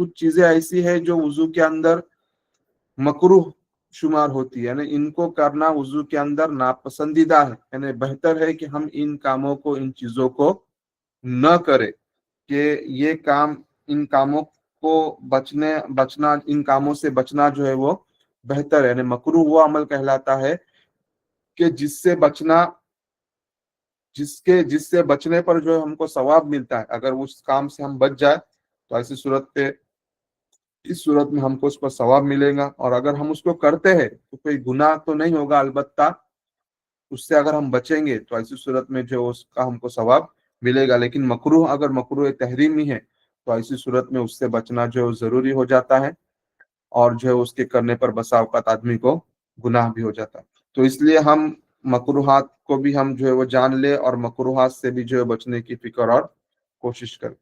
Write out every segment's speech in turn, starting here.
कुछ चीजें ऐसी है जो वजू के अंदर मकरूह शुमार होती है, यानी इनको करना वजू के अंदर नापसंदीदा है, यानी बेहतर है कि हम इन कामों को, इन चीजों को न करें, कि ये काम, इन कामों को बचना, इन कामों से बचना जो है वो बेहतर है। यानी मकरूह वो अमल कहलाता है कि जिससे बचने पर जो है हमको सवाब मिलता है। अगर उस काम से हम बच जाए तो इस सूरत में हमको उस पर सवाब मिलेगा, और अगर हम उसको करते हैं तो कोई गुनाह तो नहीं होगा, अलबत्ता उससे अगर हम बचेंगे तो ऐसी सूरत में जो उसका हमको सवाब मिलेगा। लेकिन मकरूह, अगर मकरूह तहरीमी है तो ऐसी सूरत में उससे बचना जो है जरूरी हो जाता है, और जो है उसके करने पर बसा औकात आदमी को गुनाह भी हो जाता है। तो इसलिए हम मकरूहात को भी हम जो है वो जान ले, और मकरूहात से भी जो है बचने की फिक्र और कोशिश करें।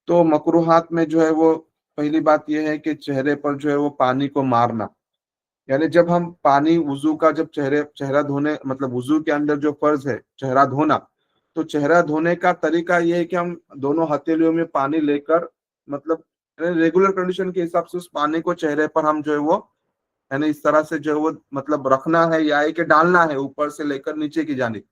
तो मकरूहात में जो है वो पहली बात यह है कि चेहरे पर जो है वो पानी को मारना, यानी जब हम पानी वुजू का, जब चेहरा धोने, मतलब वुजू के अंदर जो फर्ज है चेहरा धोना, तो चेहरा धोने का तरीका ये है कि हम दोनों हथेलियों में पानी लेकर, मतलब रेगुलर कंडीशन के हिसाब से उस पानी को चेहरे पर हम जो है वो, यानी इस तरह से जो है वो मतलब रखना है, या है कि डालना है ऊपर से लेकर नीचे की जानिब।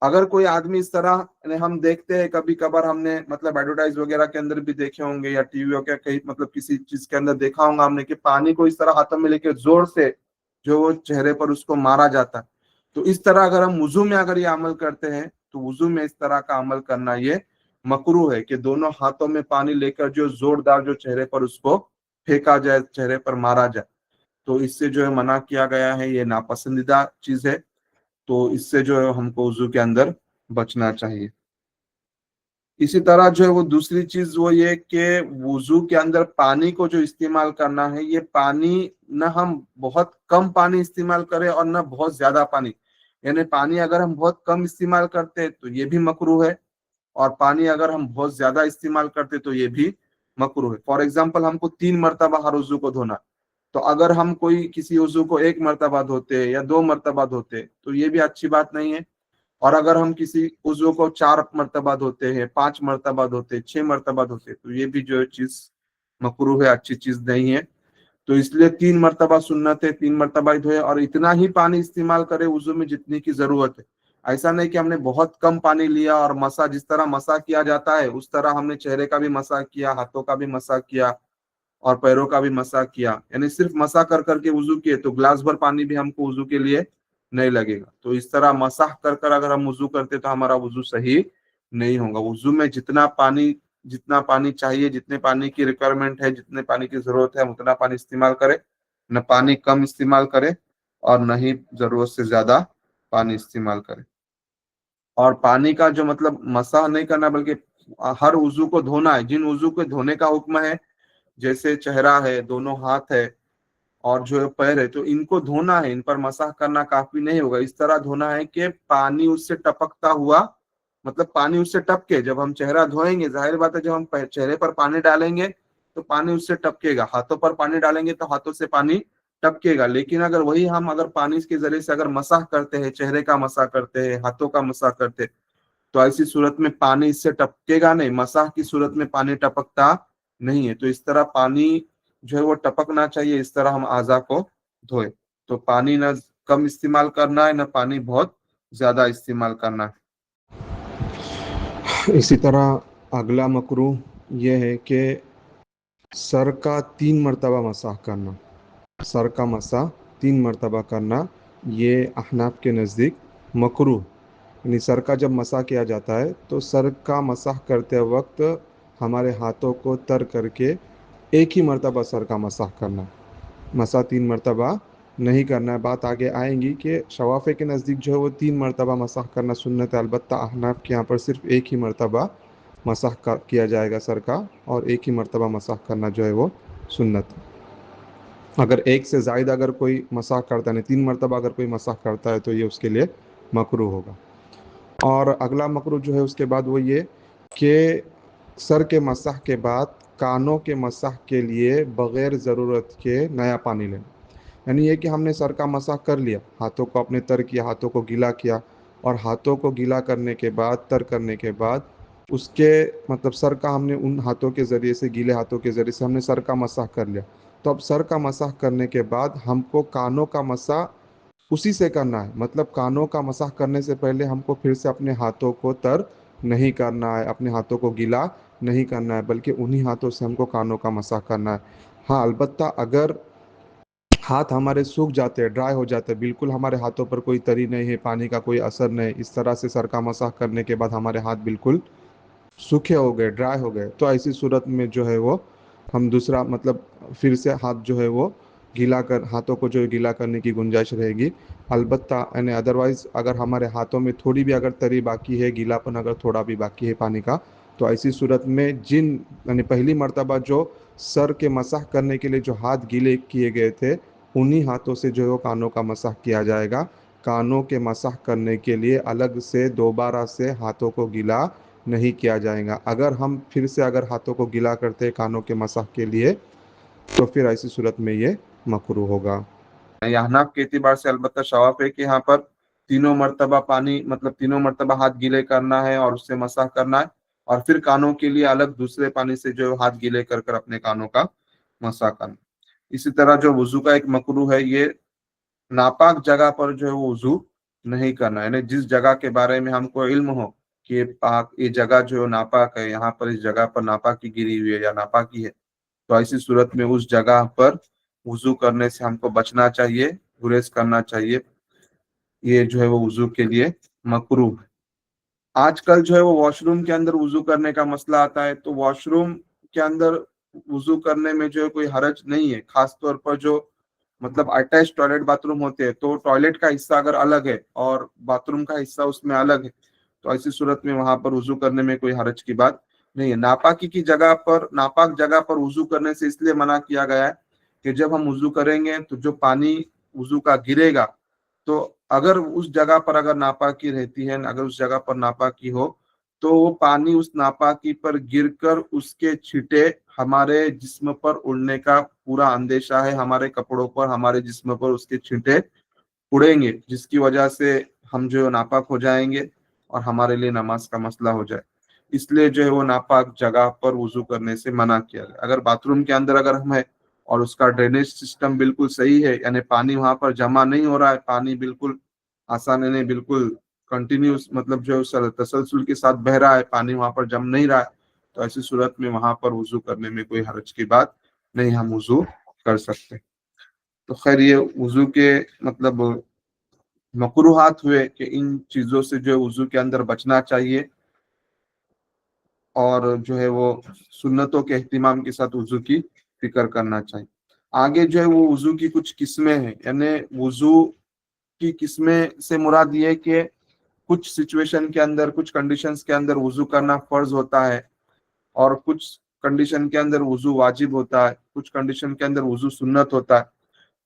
अगर कोई आदमी इस तरह, यानी हम देखते हैं कभी कभार, हमने मतलब एडवर्टाइज वगैरह के अंदर भी देखे होंगे, या टीवी के कहीं, मतलब किसी चीज के अंदर देखा होगा हमने, कि पानी को इस तरह हाथों में लेके जोर से जो वो चेहरे पर उसको मारा जाता है। तो इस तरह अगर हम वुजू में अगर ये अमल करते हैं तो वुजू में इस तरह का अमल करना ये मकरूह है, कि दोनों हाथों में पानी लेकर जो जोरदार जो चेहरे पर उसको फेंका जाए, चेहरे पर मारा जाए, तो इससे जो है मना किया गया है, ये नापसंदीदा चीज है। तो इससे जो है हमको वुजू के अंदर बचना चाहिए। इसी तरह जो है वो दूसरी चीज वो ये कि वुजू के अंदर पानी को जो इस्तेमाल करना है, ये पानी न हम बहुत कम पानी इस्तेमाल करें और न बहुत ज्यादा पानी, यानी पानी अगर हम बहुत कम इस्तेमाल करते हैं तो ये भी मकरूह है, और पानी अगर हम बहुत ज्यादा इस्तेमाल करते तो ये भी मकरूह है। फॉर एग्जाम्पल, हमको 3 मरतबा हर वजू को धोना, तो अगर हम कोई किसी वजू को 1 मरतबा धोते या 2 मरतबा धोते तो ये भी अच्छी बात नहीं है। और अगर हम किसी उज़्व को 4 मरतबा धोते हैं, 5 मरतबा धोते, 6 मरतबा धोते, तो ये भी जो है चीज मकरूह है, अच्छी चीज नहीं है। तो इसलिए 3 मरतबा सुन्नत है, 3 मरतबा ही धोए, और इतना ही पानी इस्तेमाल करे उज़्व में जितनी की जरूरत है। ऐसा नहीं कि हमने बहुत कम पानी लिया और मसा, जिस तरह मसा किया जाता है उस तरह हमने चेहरे का भी मसा किया, हाथों का भी मसा किया, और पैरों का भी मसा किया, यानी सिर्फ मसा कर करके वुजू किए तो ग्लास भर पानी भी हमको वुजू के लिए नहीं लगेगा। तो इस तरह मसाह कर कर अगर हम वुजू करते तो हमारा वुजू सही नहीं होगा। वुजू में जितना पानी चाहिए, जितने पानी की रिक्वायरमेंट है, जितने पानी की जरूरत है, हम उतना पानी इस्तेमाल करें, न पानी कम इस्तेमाल करें, और न ही जरूरत से ज्यादा पानी इस्तेमाल करें। और पानी का जो मतलब मसाह नहीं करना, बल्कि हर वुजू को धोना है। जिन वुजू को धोने का हुक्म है, जैसे चेहरा है, दोनों हाथ है, और जो पैर है, तो इनको धोना है, इन पर मसाह करना काफी नहीं होगा। इस तरह धोना है कि पानी उससे टपकता हुआ, मतलब पानी उससे टपके। जब हम चेहरा धोएंगे, जाहिर बात है जब हम चेहरे पर पानी डालेंगे तो पानी उससे टपकेगा, हाथों पर पानी डालेंगे तो हाथों से पानी टपकेगा। लेकिन अगर पानी के जरिए से अगर मसाह करते हैं, चेहरे का मसाह करते हैं, हाथों का मसाह करते हैं, तो ऐसी सूरत में पानी इससे टपकेगा नहीं, मसाह की सूरत में पानी टपकता नहीं है। तो इस तरह पानी जो है वो टपकना चाहिए, इस तरह हम आज़ा को धोए। तो पानी न कम इस्तेमाल करना है, न पानी बहुत ज्यादा इस्तेमाल करना है। इसी तरह अगला मकरूह यह है कि सर का 3 मरतबा मसाह करना। सर का मसाह 3 मरतबा करना, ये अहनाफ के नज़दीक मकरूह, यानी सर का जब मसाह किया जाता है तो सर का मसाह करते वक्त हमारे हाथों को तर करके एक ही मरतबा सर का मसाह करना, मसाह 3 मरतबा नहीं करना है। बात आगे आएंगी कि शवाफ़े के नज़दीक जो है वो 3 मरतबा मसाह करना सुन्नत है, अलबत्ता अहनाफ के यहाँ पर सिर्फ एक ही मरतबा मसाह किया जाएगा सर का, और एक ही मरतबा मसाह करना जो है वो सुन्नत है। अगर एक से ज़ायद अगर कोई मसाह करता है, 3 मरतबा अगर कोई मसाह करता है, तो ये उसके लिए मकरूह होगा। और अगला मकरूह जो है उसके बाद वो ये कि सर के मसाह के बाद कानों के मसाह के लिए बग़ैर ज़रूरत के नया पानी लेना। यानी ये कि हमने सर का मसाह कर लिया, हाथों को अपने तर किया, हाथों को गीला किया, और हाथों को गीला करने के बाद, तर करने के बाद اس کے مطلب سر کا ہم نے ان ہاتھوں کے ذریعے سے، گیلے ہاتھوں کے ذریعے سے ہم نے سر کا مسح کر لیا. تو اب سر کا مسح کرنے کے بعد ہم کو کانوں کا مسح اسی سے کرنا ہے. مطلب کانوں کا مسح کرنے سے پہلے ہم کو پھر سے اپنے ہاتھوں کو تر نہیں کرنا ہے، اپنے ہاتھوں کو گیلا نہیں کرنا ہے، بلکہ انہی ہاتھوں سے ہم کو کانوں کا مسح کرنا ہے. ہاں البتہ اگر ہاتھ ہمارے سوکھ جاتے ہیں، ڈرائی ہو جاتے ہیں، بالکل ہمارے ہاتھوں پر کوئی تری نہیں ہے، پانی کا کوئی اثر نہیں، اس طرح سے سر کا مسح کرنے کے بعد ہمارے ہاتھ بالکل سوکھے ہو گئے، ڈرائی ہو گئے، تو ایسی صورت میں جو ہے وہ ہم دوسرا مطلب پھر سے ہاتھ جو ہے وہ ہاتھوں کو جو ہے گیلا کرنے کی گنجائش رہے گی. البتہ یعنی ادروائز اگر ہمارے ہاتھوں میں تھوڑی بھی اگر تری باقی ہے، گیلاپن اگر تھوڑا بھی باقی ہے پانی کا، تو ایسی صورت میں یعنی پہلی مرتبہ جو سر کے مسح کرنے کے لیے جو ہاتھ گیلے کیے گئے تھے، انہی ہاتھوں سے جو ہے وہ کانوں کا مسح کیا جائے گا. کانوں کے مسح کرنے کے لیے الگ سے دوبارہ سے ہاتھوں کو گیلا نہیں کیا جائے گا. اگر ہم پھر سے اگر ہاتھوں کو گیلا کرتے ہیں کانوں کے مسح کے لیے، تو پھر ایسی صورت میں یہ مکروہ ہوگا. احناف کے اعتبار سے البتہ شواف ہے کہ یہاں پر تینوں مرتبہ پانی مطلب تینوں مرتبہ ہاتھ گیلے کرنا ہے اور اس سے مسح کرنا ہے، اور پھر کانوں کے لیے الگ دوسرے پانی سے جو ہاتھ گیلے کر کر اپنے کانوں کا مسح کرنا. اسی طرح جو وضو کا ایک مکروہ ہے، یہ ناپاک جگہ پر جو ہے وہ وضو نہیں کرنا. یعنی جس جگہ کے بارے میں ہم کو علم ہو کہ یہ جگہ جو ناپاک ہے، یہاں پر اس جگہ پر ناپاکی گری ہوئی ہے یا ناپاکی ہے، تو ایسی صورت میں اس جگہ پر وضو کرنے سے ہم کو بچنا چاہیے، گریز کرنا چاہیے. یہ جو ہے وہ وضو کے لیے مکروہ ہے. آج کل جو ہے وہ واش روم کے اندر وضو کرنے کا مسئلہ آتا ہے، تو واش روم کے اندر وضو کرنے میں جو ہے کوئی حرج نہیں ہے، خاص طور پر جو مطلب اٹیچ ٹوائلٹ باتھ روم ہوتے ہیں، تو ٹوائلٹ کا حصہ اگر الگ ہے اور باتھ روم کا حصہ اس میں الگ ہے، تو ایسی صورت میں وہاں پر وضو کرنے میں کوئی حرج کی بات نہیں ہے. ناپاکی کی جگہ پر، ناپاک جگہ پر وضو کرنے سے اس لیے منع کیا گیا ہے کہ جب ہم وضو کریں گے تو جو پانی وضو کا گرے گا، تو اگر اس جگہ پر اگر ناپاکی رہتی ہے، اگر اس جگہ پر ناپاکی ہو، تو وہ پانی اس ناپاکی پر گر کر اس کے چھٹے ہمارے جسم پر اڑنے کا پورا اندیشہ ہے. ہمارے کپڑوں پر، ہمارے جسم پر اس کے چھٹے اڑیں گے، جس کی وجہ سے ہم جو ناپاک ہو جائیں گے اور ہمارے لیے نماز کا مسئلہ ہو جائے. اس لیے جو ہے وہ ناپاک جگہ پر وضو کرنے سے منع کیا گیا. اگر باتھ روم کے اندر اگر ہم ہے اور اس کا ڈرینیج سسٹم بالکل صحیح ہے، یعنی پانی وہاں پر جمع نہیں ہو رہا ہے، پانی بالکل آسانی نہیں، بالکل کنٹینیوس مطلب جو تسلسل کے ساتھ بہ رہا ہے، پانی وہاں پر جم نہیں رہا ہے، تو ایسی صورت میں وہاں پر وضو کرنے میں کوئی حرج کی بات نہیں، ہم وضو کر سکتے. تو خیر یہ وضو کے مطلب مکروہات ہوئے کہ ان چیزوں سے جو وضو کے اندر بچنا چاہیے، اور جو ہے وہ سنتوں کے اہتمام کے ساتھ وضو کی فکر کرنا چاہیے. آگے جو ہے وہ وضو کی کچھ قسمیں ہیں. یعنی وضو کی قسمیں سے مراد یہ کہ کچھ سچویشن کے اندر، کچھ کنڈیشنز کے اندر وضو کرنا فرض ہوتا ہے، اور کچھ کنڈیشن کے اندر وضو واجب ہوتا ہے، کچھ کنڈیشن کے اندر وضو سنت ہوتا ہے،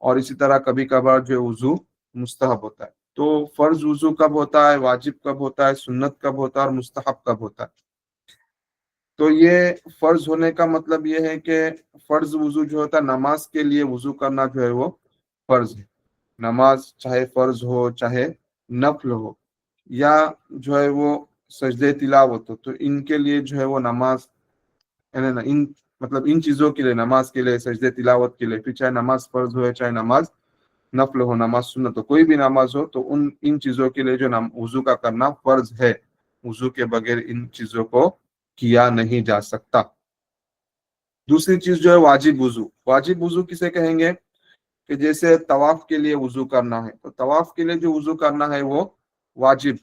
اور اسی طرح کبھی کبھار جو وضو مستحب ہوتا ہے. تو فرض وضو کب ہوتا ہے، واجب کب ہوتا ہے، سنت کب ہوتا ہے، اور مستحب کب ہوتا ہے. تو یہ فرض ہونے کا مطلب یہ ہے کہ فرض وضو جو ہوتا ہے، نماز کے لیے وضو کرنا جو ہے وہ فرض ہے. نماز چاہے فرض ہو، چاہے نفل ہو، یا جو ہے وہ سجدے تلاوت ہو، تو ان کے لیے جو ہے وہ نماز ان چیزوں کے لیے، نماز کے لیے، سجدے تلاوت کے لیے، پھر چاہے نماز فرض ہو، چاہے نماز نفل ہو، نماز سنت ہو، کوئی بھی نماز ہو، تو ان چیزوں کے لیے جو وضو کا کرنا فرض ہے. وضو کے بغیر ان چیزوں کو کیا نہیں جا سکتا. دوسری چیز جو ہے واجب وضو. واجب وضو کسے کہیں گے کہ جیسے طواف کے لیے وضو کرنا ہے، تو طواف کے لیے جو وضو کرنا ہے وہ واجب.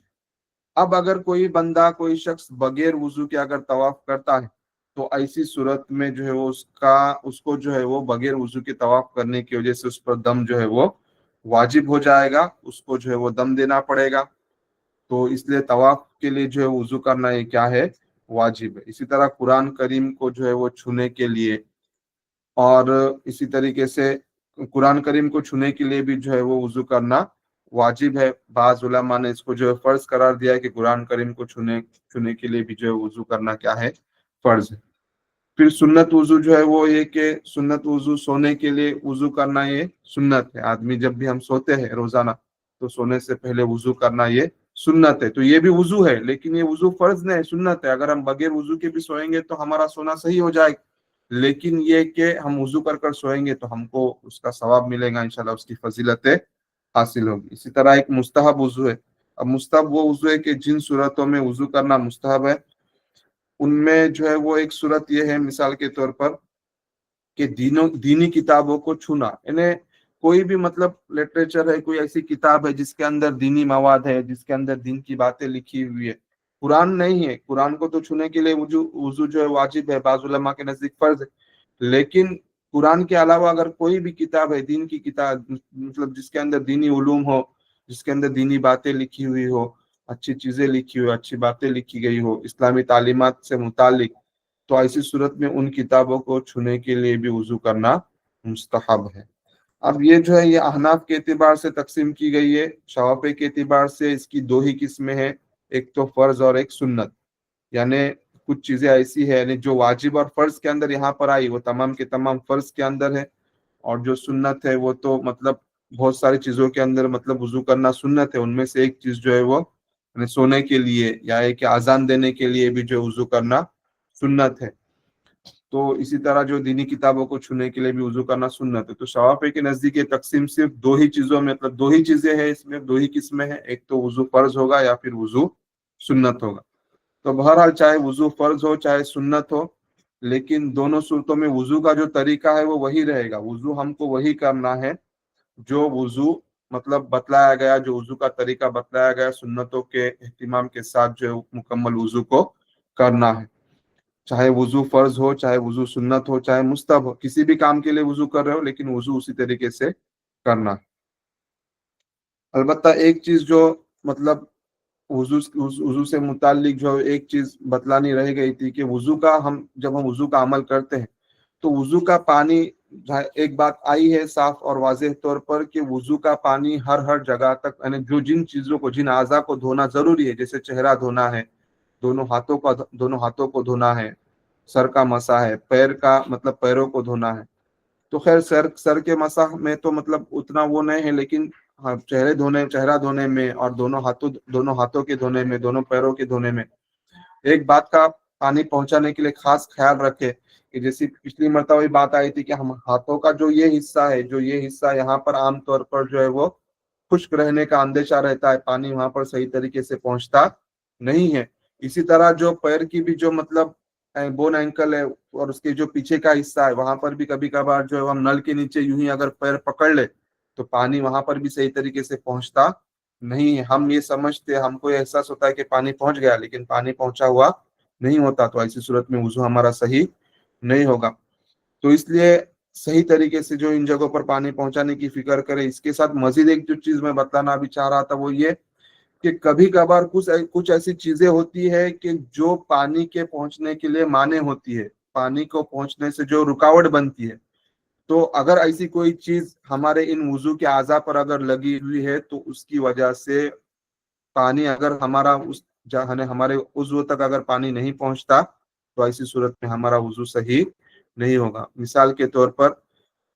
اب اگر کوئی بندہ، کوئی شخص بغیر وضو کے اگر طواف کرتا ہے، تو ایسی صورت میں جو ہے وہ اس کو جو ہے وہ بغیر وضو کے طواف کرنے کی وجہ سے اس پر دم جو ہے وہ واجب ہو جائے گا، اس کو جو ہے وہ دم دینا پڑے گا. تو اس لیے طواف کے لیے جو ہے وضو کرنا یہ کیا ہے، واجب ہے. اسی طرح قرآن کریم کو جو ہے وہ چھونے کے لیے، اور اسی طریقے سے قرآن کریم کو چھونے کے لیے بھی جو ہے وہ وضو کرنا واجب ہے. بعض علماء نے اس کو جو ہے فرض قرار دیا ہے کہ قرآن کریم کو چھونے کے لیے بھی جو ہے وضو کرنا کیا ہے، فرض ہے. پھر سنت وضو جو ہے وہ یہ کہ سنت وضو سونے کے لیے وضو کرنا یہ سنت ہے. آدمی جب بھی ہم سوتے ہیں روزانہ، تو سونے سے پہلے وضو کرنا یہ सुन्नत है। तो ये भी वुजू है, लेकिन ये वुजू फर्ज नहीं है, सुन्नत है। अगर हम बगैर वुजू के भी सोएंगे तो हमारा सोना सही हो जाएगा, लेकिन ये कि हम वुजू कर कर सोएंगे तो हमको उसका सवाब मिलेगा इंशाल्लाह, उसकी फजीलतें हासिल होगी। इसी तरह एक मुस्तहब वुजू है। अब मुस्तहब वो वुजू है कि जिन सूरतों में वुजू करना मुस्तहब है, उनमें जो है वो एक सूरत ये है, मिसाल के तौर पर, कि दीनी किताबों को छूना। यानी कोई भी मतलब लिटरेचर है, कोई ऐसी किताब है जिसके अंदर दीनी मवाद है, जिसके अंदर दीन की बातें लिखी हुई है। कुरान नहीं है, कुरान को तो छूने के लिए वुजू वुजू जो है वाजिब है, बाज़ उलमा के नजदीक फर्ज है। लेकिन कुरान के अलावा अगर कोई भी किताब है, दीन की किताब, मतलब जिसके अंदर दीनी उलूम हो, जिसके अंदर दीनी बातें लिखी हुई हो, अच्छी चीजें लिखी हुई, अच्छी बातें लिखी गई हो इस्लामी तालीमात से मुतालिक, तो ऐसी सूरत में उन किताबों को छूने के लिए भी वुजू करना मुस्तहब है। अब ये जो है ये अहनाफ के एतबार से तकसीम की गई है। शवाफे के एतबार से इसकी दो ही किस्में हैं, एक तो फर्ज और एक सुन्नत। यानी कुछ चीजें ऐसी है, यानी जो वाजिब और फर्ज के अंदर यहाँ पर आई वो तमाम के तमाम फर्ज के अंदर है, और जो सुन्नत है वो तो मतलब बहुत सारी चीजों के अंदर मतलब वुजू करना सुन्नत है। उनमें से एक चीज जो है वो यानी सोने के लिए या एक आजान देने के लिए भी जो वुजू करना सुन्नत है। तो इसी तरह जो दीनी किताबों को छूने के लिए भी वुजू करना सुन्नत है। तो शवाफे के नजदीक ये तकसीम सिर्फ दो ही चीजों में, मतलब दो ही चीजें हैं, इसमें दो ही किस्में हैं, एक तो वुजू फर्ज होगा या फिर वुजू सुन्नत होगा। तो बहरहाल चाहे वुजू फर्ज हो चाहे सुन्नत हो, लेकिन दोनों सूरतों में वुजू का जो तरीका है वो वही रहेगा। वुजू हमको वही करना है जो वुजू मतलब बतलाया गया, जो वुजू का तरीका बतलाया गया, सुन्नतों के एहतिमाम के साथ जो है मुकम्मल वुजू को करना है। चाहे वुजू फर्ज हो, चाहे वुजू सुन्नत हो, चाहे मुस्तहब हो, किसी भी काम के लिए वुजू कर रहे हो, लेकिन वुजू उसी तरीके से करना है। अलबत्ता एक चीज जो मतलब वुजू वुजू से मुताल्लिक जो एक चीज बतलानी रह गई थी कि वुजू का हम जब हम वुजू का अमल करते हैं तो वुजू का पानी, एक बात आई है साफ और वाज़ेह तौर पर कि वुजू का पानी हर हर जगह तक, यानी जो जिन चीजों को, जिन आज़ा को धोना जरूरी है, जैसे चेहरा धोना है, दोनों हाथों को धोना है, सर का मसा है, पैर का मतलब पैरों को धोना है। तो खैर सर के मसाह में तो मतलब उतना वो नहीं है, लेकिन हाँ, चेहरा धोने में और दोनों हाथों के धोने में, दोनों पैरों के धोने में एक बात का पानी पहुंचाने के लिए खास ख्याल रखे कि जैसी पिछली मरतबा भी बात आई थी कि हम हाथों का जो ये हिस्सा यहाँ पर आमतौर पर जो है वो खुश्क रहने का अंदेशा रहता है, पानी वहां पर सही तरीके से पहुंचता नहीं है। इसी तरह जो पैर की भी जो मतलब बोन एंकल है और उसके जो पीछे का हिस्सा है, वहां पर भी कभी कभार जो है हम नल के नीचे यूं ही अगर पैर पकड़ ले तो पानी वहां पर भी सही तरीके से पहुंचता नहीं है। हम ये समझते, हमको ये एहसास होता है कि पानी पहुंच गया, लेकिन पानी पहुंचा हुआ नहीं होता। तो ऐसी सूरत में वुजू हमारा सही नहीं होगा। तो इसलिए सही तरीके से जो इन जगहों पर पानी पहुंचाने की फिक्र करे। इसके साथ मजीद एक जो चीज मैं बताना भी चाह रहा था वो ये कि कभी कभार कुछ ऐसी चीजें होती है कि जो पानी के पहुंचने के लिए माने होती है, पानी को पहुंचने से जो रुकावट बनती है। तो अगर ऐसी कोई चीज हमारे इन वुजू के आज़ा पर अगर लगी हुई है तो उसकी वजह से पानी अगर हमारा उस जहाँ हमारे उज़्व तक अगर पानी नहीं पहुंचता तो ऐसी सूरत में हमारा वुजू सही नहीं होगा। मिसाल के तौर पर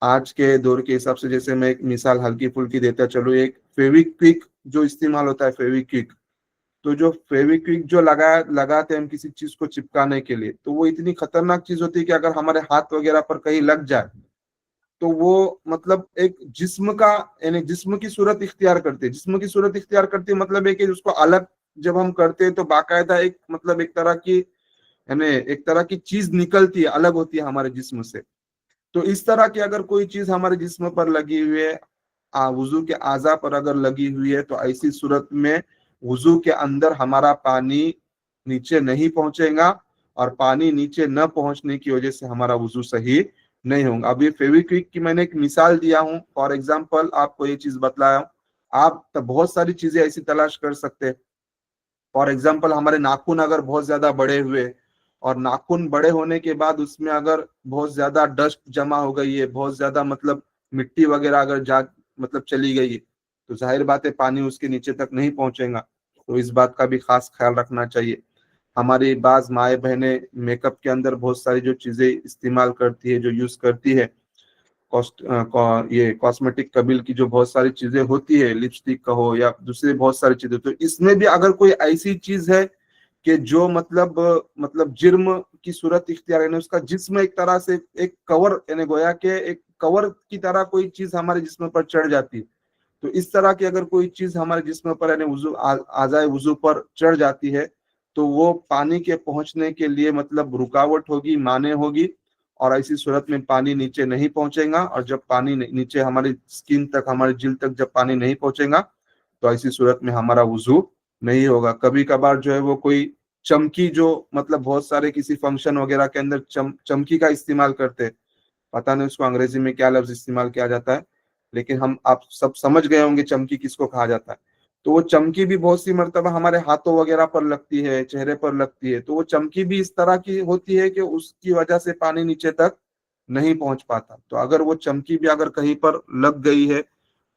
आज के दौर के हिसाब से, जैसे मैं एक मिसाल हल्की फुल्की देता चलूँ, एक फेविक्विक जो इस्तेमाल होता है, फेविक्विक, तो जो फेविक्विक जो लगाते हैं हम किसी चीज को चिपकाने के लिए, तो वो इतनी खतरनाक चीज होती है कि अगर हमारे हाथ वगैरह पर कहीं लग जाए तो वो मतलब एक जिस्म का, यानी जिस्म की सूरत इख्तियार करती है। जिस्म की सूरत इख्तियार करती है मतलब है कि उसको अलग जब हम करते हैं तो बाकायदा एक मतलब एक तरह की, यानी एक तरह की चीज निकलती है, अलग होती है हमारे जिस्म से। तो इस तरह की अगर कोई चीज हमारे जिस्म पर लगी हुई है, वुजू के आज़ा पर अगर लगी हुई है, तो ऐसी सूरत में वुजू के अंदर हमारा पानी नीचे नहीं पहुंचेगा, और पानी नीचे न पहुंचने की वजह से हमारा वुजू सही नहीं होगा। अब ये फेविक्विक की मैंने एक मिसाल दिया हूँ, फॉर एग्जाम्पल आपको ये चीज बतलाया हूँ। आप तो बहुत सारी चीजें ऐसी तलाश कर सकते हैं। फॉर एग्जाम्पल हमारे नाखून अगर बहुत ज्यादा बड़े हुए, और नाखून बड़े होने के बाद उसमें अगर बहुत ज्यादा डस्ट जमा हो गई है, बहुत ज्यादा मतलब मिट्टी वगैरह अगर जा मतलब चली गई है, तो जाहिर बात है पानी उसके नीचे तक नहीं पहुंचेगा। तो इस बात का भी खास ख्याल रखना चाहिए। हमारी बाज माए बहनें मेकअप के अंदर बहुत सारी जो चीजें इस्तेमाल करती है, जो यूज करती है, ये कॉस्मेटिक कबील की जो बहुत सारी चीजें होती है, लिपस्टिक कहो या दूसरी बहुत सारी चीजें, तो इसमें भी अगर कोई ऐसी चीज है कि जो मतलब जिर्म की सूरत इख्तियार, यानी उसका जिस्म एक तरह से एक कवर, यानी गोया के एक कवर की तरह कोई चीज हमारे जिस्म पर चढ़ जाती है, तो इस तरह की अगर कोई चीज हमारे जिस्म पर यानी वुजू आज़ाए वुजू पर चढ़ जाती है, तो वो पानी के पहुंचने के लिए मतलब रुकावट होगी, माने होगी, और ऐसी सूरत में पानी नीचे नहीं पहुंचेगा। और जब पानी नीचे हमारी स्किन तक, हमारी जिल्द तक जब पानी नहीं पहुंचेगा, तो ऐसी सूरत में हमारा वुजू नहीं होगा। कभी कभार जो है वो कोई चमकी, जो मतलब बहुत सारे किसी फंक्शन वगैरह के अंदर चमकी का इस्तेमाल करते हैं, पता नहीं उसको अंग्रेजी में क्या लफ्ज इस्तेमाल किया जाता है, लेकिन आप सब समझ गए होंगे चमकी किसको कहा जाता है। तो वो चमकी भी बहुत सी मर्तबा हमारे हाथों वगैरह पर लगती है, चेहरे पर लगती है, तो वो चमकी भी इस तरह की होती है कि उसकी वजह से पानी नीचे तक नहीं पहुंच पाता। तो अगर वो चमकी भी अगर कहीं पर लग गई है,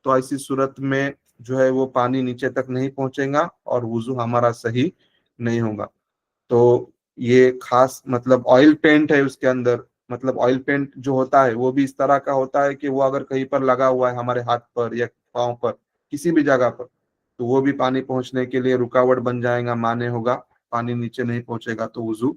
तो ऐसी सूरत में जो है वो पानी नीचे तक नहीं पहुंचेगा और वुजू हमारा सही नहीं होगा। तो ये खास मतलब ऑयल पेंट है उसके अंदर, मतलब ऑयल पेंट जो होता है वो भी इस तरह का होता है कि वो अगर कहीं पर लगा हुआ है हमारे हाथ पर या पाँव पर, किसी भी जगह पर, तो वो भी पानी पहुंचने के लिए रुकावट बन जाएगा, माने होगा, पानी नीचे नहीं पहुंचेगा तो वुजू।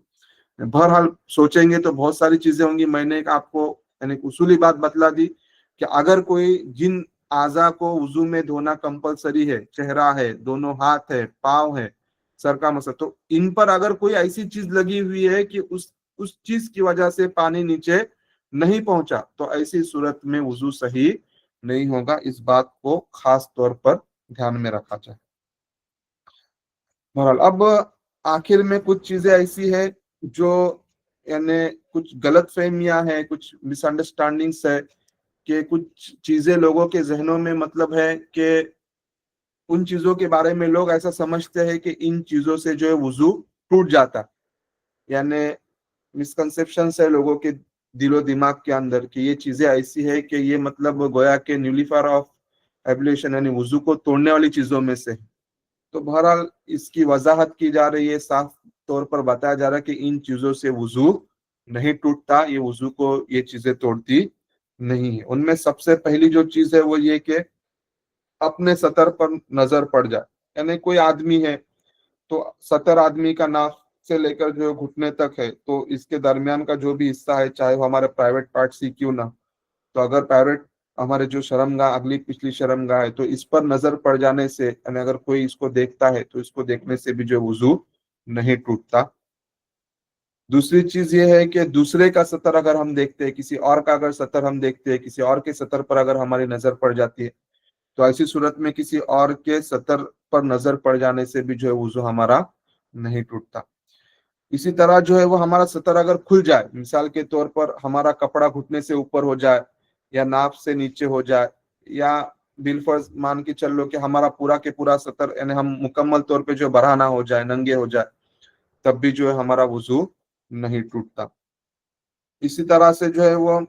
बहरहाल सोचेंगे तो बहुत सारी चीजें होंगी। मैंने एक आपको यानी उसूली बात बतला दी कि अगर कोई जिन आज़ा को वुजू में धोना कंपलसरी है, चेहरा है, दोनों हाथ है, पाँव है, सर का मसल, तो इन पर अगर कोई ऐसी चीज लगी हुई है कि उस चीज की वजह से पानी नीचे नहीं पहुंचा, तो ऐसी सूरत में वुजू सही नहीं होगा। इस बात को खास तौर पर ध्यान में रखा जाए। बहरहाल अब आखिर में कुछ चीजें ऐसी है जो यानी कुछ गलत फहमियां हैं, कुछ मिसअंडरस्टैंडिंग्स है, कि कुछ चीजें लोगों के जहनों में मतलब है कि उन चीजों के बारे में लोग ऐसा समझते हैं कि इन चीजों से जो है वुजू टूट जाता है। यानी मिसकंसेप्शन है लोगों के दिलो दिमाग के अंदर कि ये चीजें ऐसी है कि ये मतलब गोया के न्यूलीफायर ऑफ एब्लेशन यानी वुजू को तोड़ने वाली चीजों में से। तो बहरहाल इसकी वजाहत की जा रही है, साफ तौर पर बताया जा रहा है कि इन चीजों से वुजू नहीं टूटता, ये वुजू को ये चीजें तोड़ती नहीं है। उनमें सबसे पहली जो चीज है वो ये कि अपने सतर पर नजर पड़ जाए। यानी कोई आदमी है तो सतर आदमी का नाक से लेकर जो घुटने तक है, तो इसके दरमियान का जो भी हिस्सा है, चाहे वो हमारे प्राइवेट पार्ट ही क्यों ना, तो अगर प्राइवेट हमारे जो शर्मगाह, अगली पिछली शर्मगाह है, तो इस पर नजर पड़ जाने से यानी अगर कोई इसको देखता है तो इसको देखने से भी जो वुजू नहीं टूटता। दूसरी चीज ये है कि दूसरे का सतर अगर हम देखते हैं, किसी और का अगर सतर हम देखते हैं, किसी और के सतर पर अगर हमारी नजर पड़ जाती है, तो ऐसी सूरत में किसी और के सतर पर नजर पड़ जाने से भी जो है वुजू हमारा नहीं टूटता। इसी तरह जो है वो हमारा सतर अगर खुल जाए, मिसाल के तौर पर हमारा कपड़ा घुटने से ऊपर हो जाए या नाप से नीचे हो जाए, या बिलफर्ज मान के चल लो कि हमारा पूरा के पूरा सतर यानी हम मुकम्मल तौर पे जो बरहना हो जाए, नंगे हो जाए, तब भी जो है हमारा वुजू नहीं टूटता। इसी तरह से जो है वो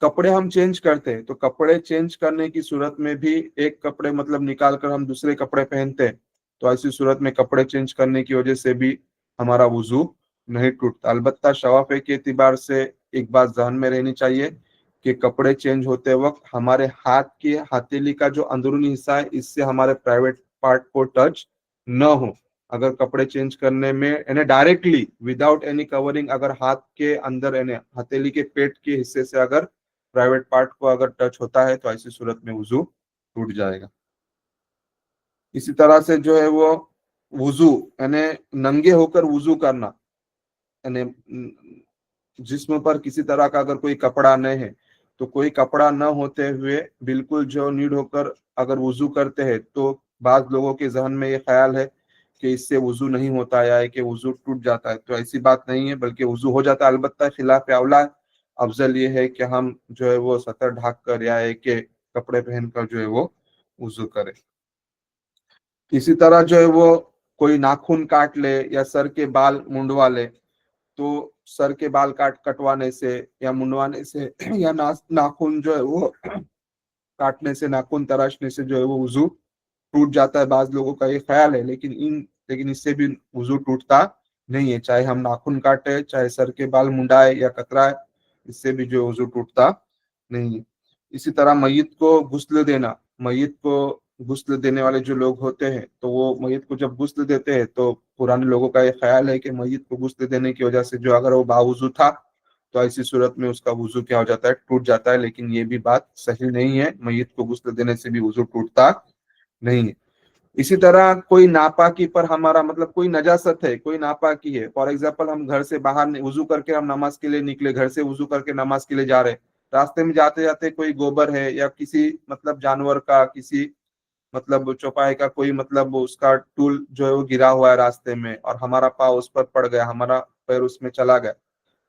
कपड़े हम चेंज करते हैं, तो कपड़े चेंज करने की सूरत में भी एक कपड़े मतलब निकाल कर हम दूसरे कपड़े पहनते हैं, तो ऐसी सूरत में कपड़े चेंज करने की वजह से भी हमारा वुजू नहीं टूटता। अलबत्ता शवाफे के एतबार से एक बात ध्यान में रहनी चाहिए कि कपड़े चेंज होते वक्त हमारे हाथ की हथेली का जो अंदरूनी हिस्सा है, इससे हमारे प्राइवेट पार्ट को टच न हो। अगर कपड़े चेंज करने में यानी डायरेक्टली विदाउट एनी कवरिंग अगर हाथ के अंदर यानी हथेली के पेट के हिस्से से अगर प्राइवेट पार्ट को अगर टच होता है, तो ऐसी सूरत में वुजू टूट जाएगा। इसी तरह से जो है वो वुजू यानी नंगे होकर वुजू करना, यानी जिस्म पर किसी तरह का अगर कोई कपड़ा नहीं है, तो कोई कपड़ा न होते हुए बिल्कुल जो नीड होकर अगर वुजू करते हैं, तो बाज लोगों के जहन में ये ख्याल है कि इससे वुजू नहीं होता या कि वुजू टूट जाता है। तो ऐसी बात नहीं है, बल्कि वुजू हो जाता है। अलबत्ता खिलाफ अवला अफजल ये है कि हम जो है वो सतर ढक कर या के कपड़े पहनकर जो है वो वुजू करें। इसी तरह जो है वो कोई नाखून काट ले या सर के बाल मुंडवा ले, तो सर के बाल कटवाने से या मुंडवाने से या नाखून जो है वो काटने से, नाखून तराशने से जो है वो वुजू टूट जाता है। बाज लोगों का ये ख्याल है, लेकिन इससे भी वुजू टूटता नहीं है। चाहे हम नाखून काटे, चाहे सर के बाल मुंडाए या कतराए, इससे भी जो वुजू टूटता नहीं है। इसी तरह मैयत को गुस्ल देना, मैयत को गुस्ल देने वाले जो लोग होते हैं तो वो मैयत को जब गुस्ल देते हैं तो पुराने लोगों का ये ख्याल है कि मैयत को गुस्ल देने की वजह से जो अगर वो बावुजू था तो ऐसी सूरत में उसका वुजू क्या हो जाता है, टूट जाता है। लेकिन ये भी बात सही नहीं है, मैयत को गुस्ल देने से भी वुजू टूटता नहीं है। इसी तरह कोई नापाकी पर हमारा मतलब कोई नजासत है, कोई नापाकी है, फॉर एग्जाम्पल हम घर से बाहर वुजू करके हम नमाज के लिए निकले, घर से वुजू करके नमाज के लिए जा रहे, रास्ते में जाते जाते कोई गोबर है या किसी मतलब जानवर का, किसी मतलब चौपाई का कोई मतलब उसका टूल जो है वो गिरा हुआ है रास्ते में और हमारा पाँव उस पर पड़ गया, हमारा पैर उसमें चला गया,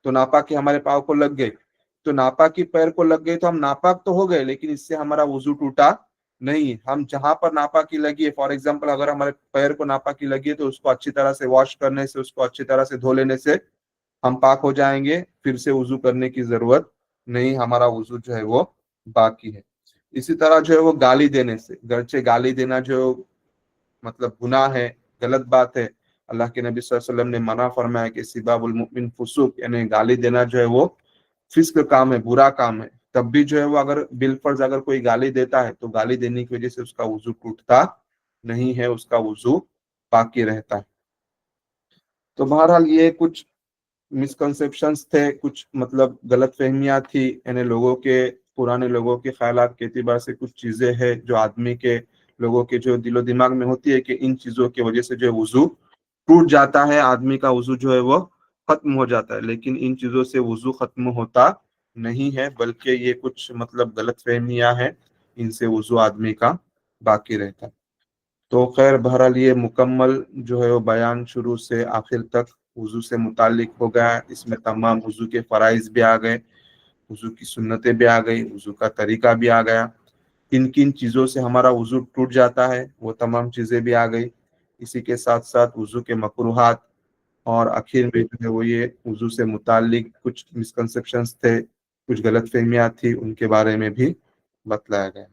तो नापाकी हमारे पाँव को लग गई, तो नापाकी पैर को लग गई तो हम नापाक तो हो गए लेकिन इससे हमारा वुजू टूटा नहीं। हम जहां पर नापाकी लगी है, फॉर एग्जाम्पल अगर हमारे पैर को नापाकी लगी है तो उसको अच्छी तरह से वॉश करने से, उसको अच्छी तरह से धो लेने से हम पाक हो जाएंगे, फिर से वुजू करने की जरूरत नहीं, हमारा वुजू जो है वो बाकी है। इसी तरह जो है वो गाली देने से, गरचे गाली देना जो मतलब गुनाह है, गलत बात है, अल्लाह के नबी सल्लल्लाहु अलैहि वसल्लम ने मना फरमाया कि सिबाबुल मुमिन फुसूक, यानी गाली देना जो है वो फिस्क काम है, बुरा काम है। तब भी जो है वो अगर बिलफर्ज अगर कोई गाली देता है तो गाली देने की वजह से उसका वुजू टूटता नहीं है, उसका वुजू बाकी रहता है। तो बहरहाल ये कुछ मिसकंसेप्शंस थे, कुछ मतलब गलत फहमियाँ थी, यानी लोगों के, पुराने लोगों के ख्यालात के एतबार से कुछ चीजें हैं जो आदमी के, लोगों के जो दिलो दिमाग में होती है कि इन चीजों की वजह से जो है वुजू टूट जाता है, आदमी का वुजू जो है वो खत्म हो जाता है। लेकिन इन चीजों से वुजू खत्म होता नहीं है, बल्कि ये कुछ मतलब गलत फहमियाँ हैं, इनसे वुजू आदमी का बाकी रहता है। तो खैर बहरहाल ये मुकम्मल जो है वो बयान शुरू से आखिर तक वुजू से मुतालिक हो गया। इसमें तमाम वुजू के फराइज भी आ गए, वुजू की सुन्नतें भी आ गई, वुजू का तरीका भी आ गया, किन किन चीज़ों से हमारा वुजू टूट जाता है वो तमाम चीज़ें भी आ गई। इसी के साथ साथ वुजू के मकरूहात और आखिर में जो है वो ये वुजू से मुतालिक कुछ मिसकंसेप्शंस थे, कुछ गलत फहमियाँ थी, उनके बारे में भी बतलाया गया।